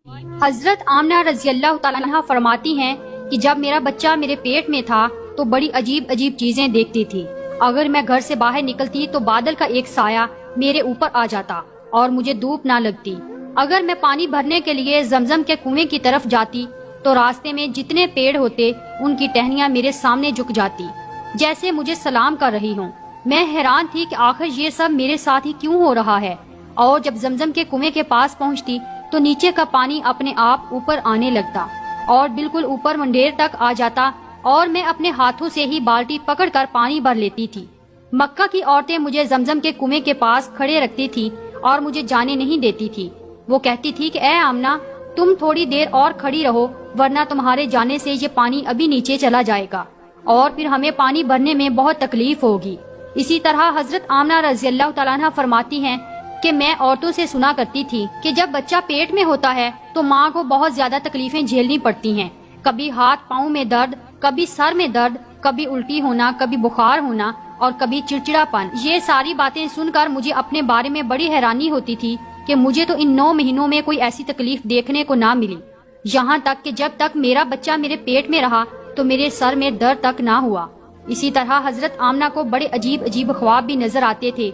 حضرت آمنہ رضی اللہ تعالیٰ عنہا فرماتی ہیں کہ جب میرا بچہ میرے پیٹ میں تھا تو بڑی عجیب عجیب چیزیں دیکھتی تھی۔ اگر میں گھر سے باہر نکلتی تو بادل کا ایک سایہ میرے اوپر آ جاتا اور مجھے دھوپ نہ لگتی۔ اگر میں پانی بھرنے کے لیے زمزم کے کنویں کی طرف جاتی تو راستے میں جتنے پیڑ ہوتے ان کی ٹہنیاں میرے سامنے جھک جاتی جیسے مجھے سلام کر رہی ہوں۔ میں حیران تھی کہ آخر یہ سب میرے ساتھ ہی کیوں ہو رہا ہے، اور جب زمزم کے کنویں کے پاس پہنچتی تو نیچے کا پانی اپنے آپ اوپر آنے لگتا اور بالکل اوپر منڈیر تک آ جاتا اور میں اپنے ہاتھوں سے ہی بالٹی پکڑ کر پانی بھر لیتی تھی۔ مکہ کی عورتیں مجھے زمزم کے کنویں کے پاس کھڑے رکھتی تھی اور مجھے جانے نہیں دیتی تھی۔ وہ کہتی تھی کہ اے آمنہ، تم تھوڑی دیر اور کھڑی رہو ورنہ تمہارے جانے سے یہ پانی ابھی نیچے چلا جائے گا اور پھر ہمیں پانی بھرنے میں بہت تکلیف ہوگی۔ اسی طرح حضرت آمنہ رضی اللہ تعالیٰ عنہ فرماتی ہیں کہ میں عورتوں سے سنا کرتی تھی کہ جب بچہ پیٹ میں ہوتا ہے تو ماں کو بہت زیادہ تکلیفیں جھیلنی پڑتی ہیں، کبھی ہاتھ پاؤں میں درد، کبھی سر میں درد، کبھی الٹی ہونا، کبھی بخار ہونا اور کبھی چڑچڑا پن۔ یہ ساری باتیں سن کر مجھے اپنے بارے میں بڑی حیرانی ہوتی تھی کہ مجھے تو ان 9 مہینوں میں کوئی ایسی تکلیف دیکھنے کو نہ ملی، یہاں تک کہ جب تک میرا بچہ میرے پیٹ میں رہا تو میرے سر میں درد تک نہ ہوا۔ اسی طرح حضرت آمنہ کو بڑے عجیب عجیب خواب بھی نظر آتے تھے۔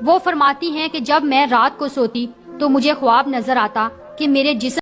وہ فرماتی ہیں کہ جب میں رات کو سوتی تو مجھے خواب نظر آتا کہ میرے جسم